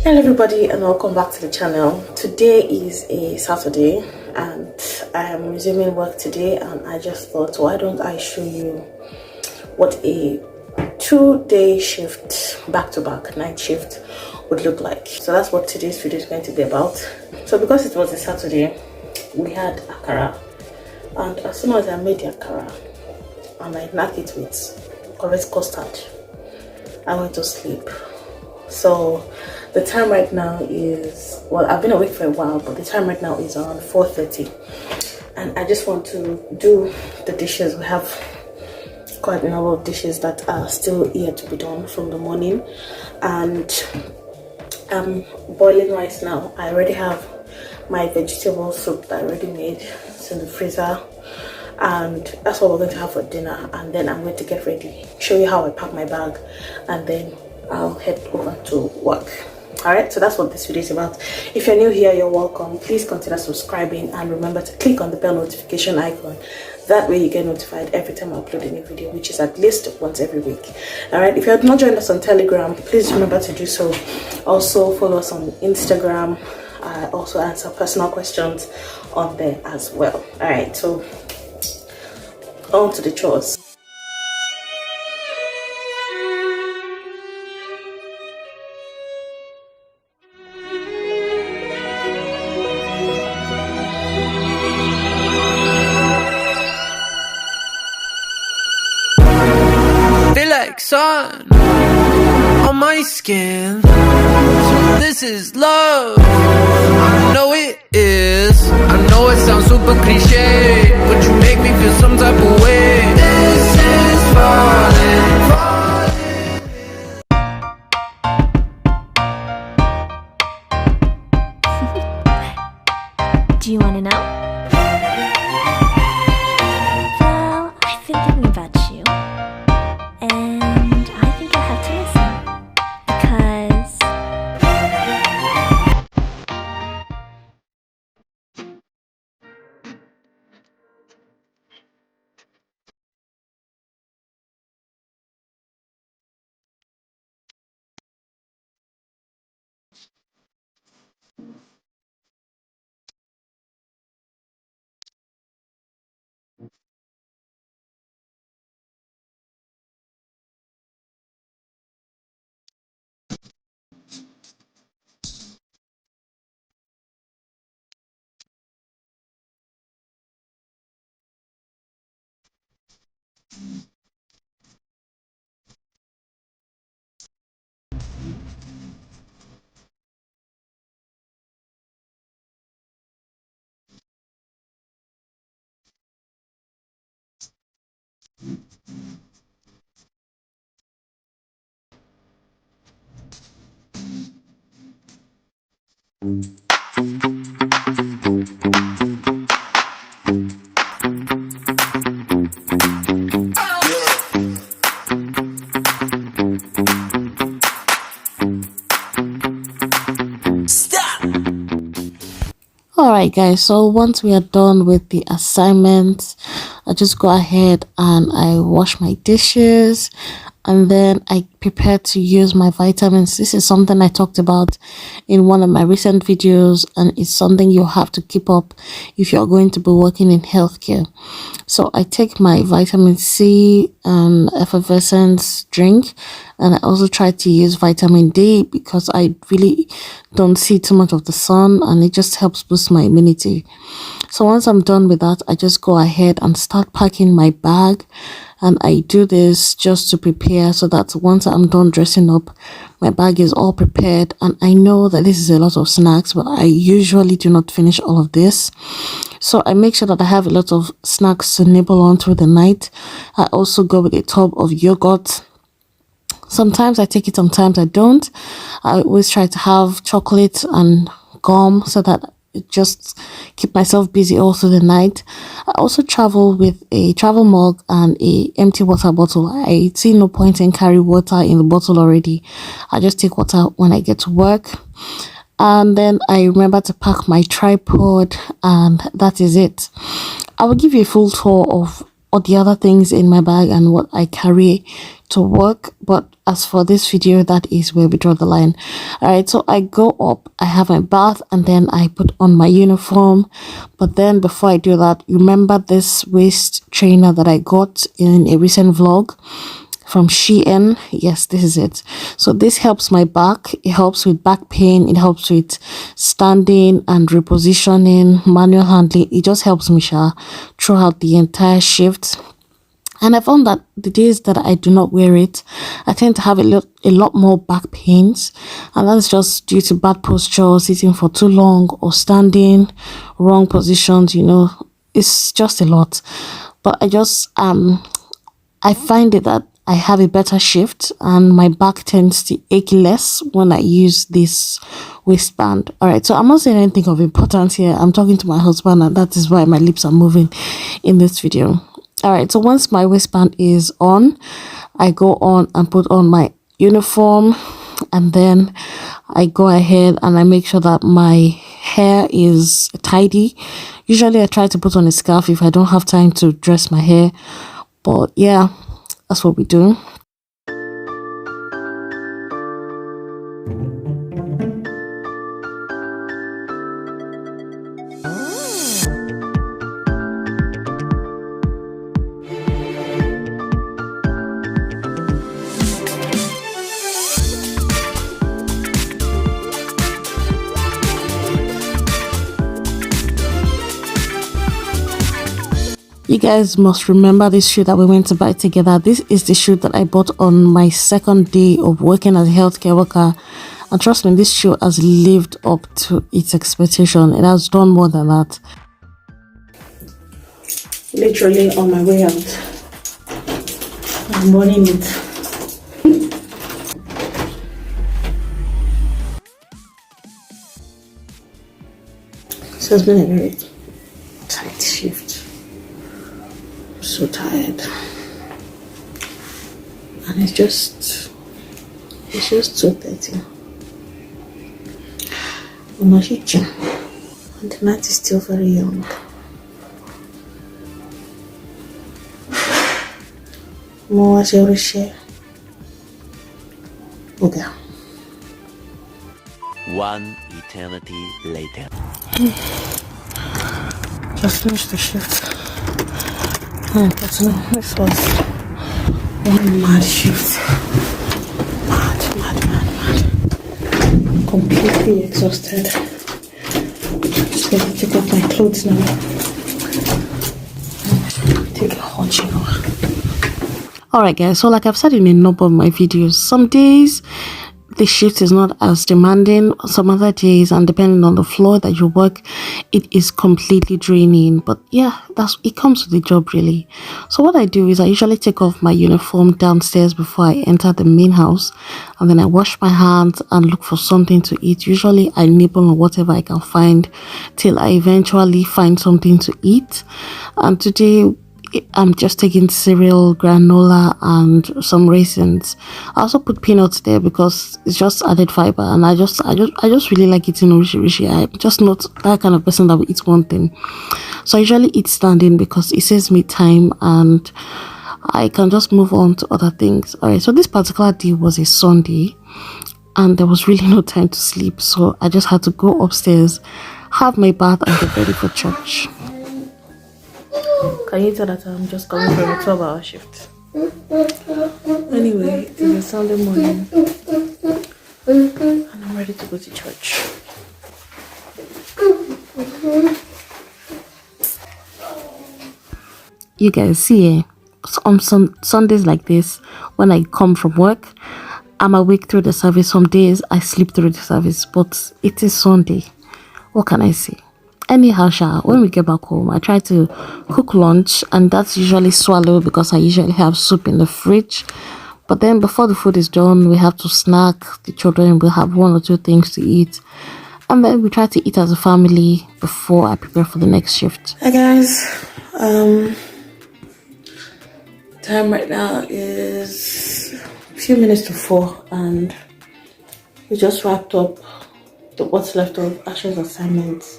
Hello everybody and welcome back to the channel. Today is a Saturday and I am resuming work today, and I just thought, why don't I show you what a 2-day shift back-to-back night shift would look like. So that's what today's video is going to be about. So because it was a Saturday, we had akara, and as soon as I made the akara and I knocked it with correct custard, I went to sleep. So the time right now is, well, I've been awake for a while, but the time right now is around 4:30, and I just want to do the dishes. We have quite a number of dishes that are still yet to be done from the morning, and I'm boiling rice now. I already have my vegetable soup that I already made. It's in the freezer, and that's what we're going to have for dinner. And then I'm going to get ready, show you how I pack my bag, and then I'll head over to work. Alright, so that's what this video is about. If you're new here, you're welcome. Please consider subscribing and remember to click on the bell notification icon. That way you get notified every time I upload a new video, which is at least once every week. Alright, if you have not joined us on Telegram, please remember to do so. Also follow us on Instagram. I also answer personal questions on there as well. Alright, so on to the chores. Sun on my skin, so this is love. I know it is. I know it sounds super cliche, but you make me feel some type of way. This is falling, falling. Do you want to know? Well, I've been thinking about you. And I think I have to listen, because Alright guys, so once we are done with the assignments, I just go ahead and I wash my dishes, and then I prepare to use my vitamins. This is something I talked about in one of my recent videos, and it's something you have to keep up if you're going to be working in healthcare. So I take my vitamin C and effervescence drink, and I also try to use vitamin D because I really don't see too much of the sun, and it just helps boost my immunity. So once I'm done with that, I just go ahead and start packing my bag, and I do this just to prepare so that once I'm done dressing up, my bag is all prepared. And I know that this is a lot of snacks, but I usually do not finish all of this. So I make sure that I have a lot of snacks to nibble on through the night. I also go with a tub of yogurt. Sometimes I take it, sometimes I don't. I always try to have chocolate and gum so that just keep myself busy all through the night. I also travel with a travel mug and a empty water bottle. I see no point in carry water in the bottle already. I just take water when I get to work. And then I remember to pack my tripod, and that is it. I will give you a full tour of all the other things in my bag and what I carry to work. But as for this video, that is where we draw the line. All right, so I go up, I have my bath, and then I put on my uniform. But then before I do that, remember this waist trainer that I got in a recent vlog from Shein? Yes, this is it. So this helps my back. It helps with back pain. It helps with standing and repositioning, manual handling. It just helps me throughout the entire shift. And I found that the days that I do not wear it, I tend to have a lot more back pains. And that's just due to bad posture, sitting for too long, or standing, wrong positions, you know. It's just a lot. But I find it that I have a better shift and my back tends to ache less when I use this waistband. All right, so I'm not saying anything of importance here. I'm talking to my husband, and that is why my lips are moving in this video. All right, so once my waistband is on, I go on and put on my uniform, and then I go ahead and I make sure that my hair is tidy. Usually I try to put on a scarf if I don't have time to dress my hair, but yeah, that's what we do. You guys must remember this shoe that we went to buy together. This is the shoe that I bought on my second day of working as a healthcare worker. And trust me, this shoe has lived up to its expectation. It has done more than that. Literally on my way out, I'm running it. So it's been a very tight shift. So tired, and it's just 2:30. I'm not itching, and the night is still very young. More share. Okay. One eternity later. Just finished the shift. But no, this was one mad shift. Mad. Completely exhausted. Just gonna take off my clothes now. Take a hot shower. Alright guys, so like I've said in a number of my videos, some days the shift is not as demanding, some other days, and depending on the floor that you work, it is completely draining. But yeah, it comes with the job really. So what I do is I usually take off my uniform downstairs before I enter the main house, and then I wash my hands and look for something to eat. Usually I nibble on whatever I can find till I eventually find something to eat. And today I'm just taking cereal, granola, and some raisins. I also put peanuts there because it's just added fiber, and I just really like eating rishi. I'm just not that kind of person that will eat one thing. So I usually eat standing because it saves me time and I can just move on to other things. Alright, so this particular day was a Sunday and there was really no time to sleep, so I just had to go upstairs, have my bath, and get ready for church. Can you tell that I'm just coming from a 12-hour shift? Anyway, it is a Sunday morning and I'm ready to go to church. You guys see, on some Sundays like this, when I come from work, I'm awake through the service. Some days I sleep through the service, but it is Sunday. What can I say? Anyhow, when we get back home, I try to cook lunch, and that's usually swallow because I usually have soup in the fridge. But then before the food is done, we have to snack. The children will have one or two things to eat, and then we try to eat as a family before I prepare for the next shift. Hi guys, time right now is a few minutes to 4, and we just wrapped up what's left of Asha's assignments.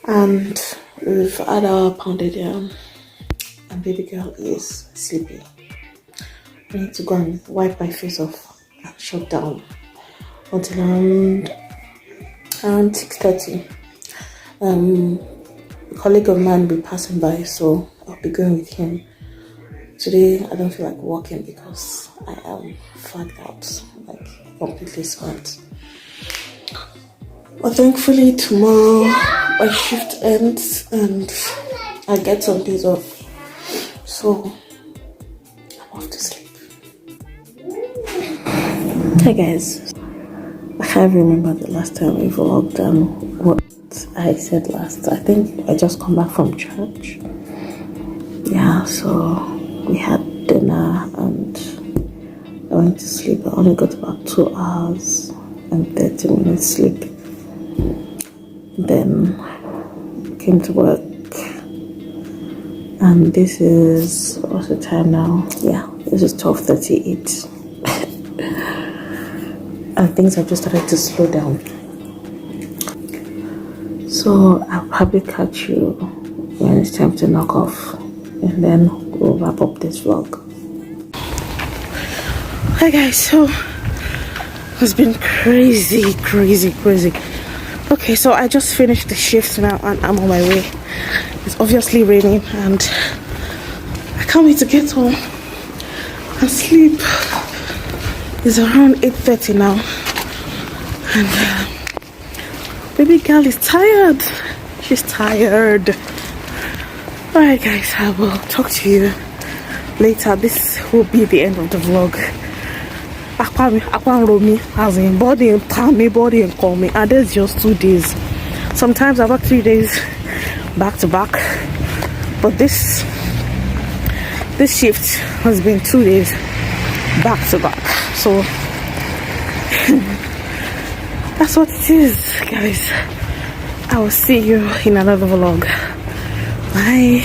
And we've had our pounded yam and baby girl is sleepy. I need to go and wipe my face off and shut down until around 6:30. A colleague of mine will be passing by, so I'll be going with him. Today I don't feel like walking because I am fagged out, like completely spent. But thankfully tomorrow my shift ends and I get some days off, so I'm off to sleep. Hey guys, I can't remember the last time we vlogged and what I said last. I think I just come back from church. Yeah, so we had dinner and I went to sleep. I only got about 2 hours and 30 minutes sleep. Then came to work, and this is, what's the time now? Yeah, this is 12:38. And things have just started to slow down. So I'll probably catch you when it's time to knock off, and then we'll wrap up this vlog. Hi guys, so it's been crazy. Okay, so I just finished the shift now and I'm on my way. It's obviously raining and I can't wait to get home and sleep. It's around 8:30 now and baby girl is tired. She's tired. Alright guys, I will talk to you later. This will be the end of the vlog. As in body and call me, and there's just 2 days. Sometimes I work 3 days back to back, but this shift has been 2 days back to back, so that's what it is, guys. I will see you in another vlog. Bye.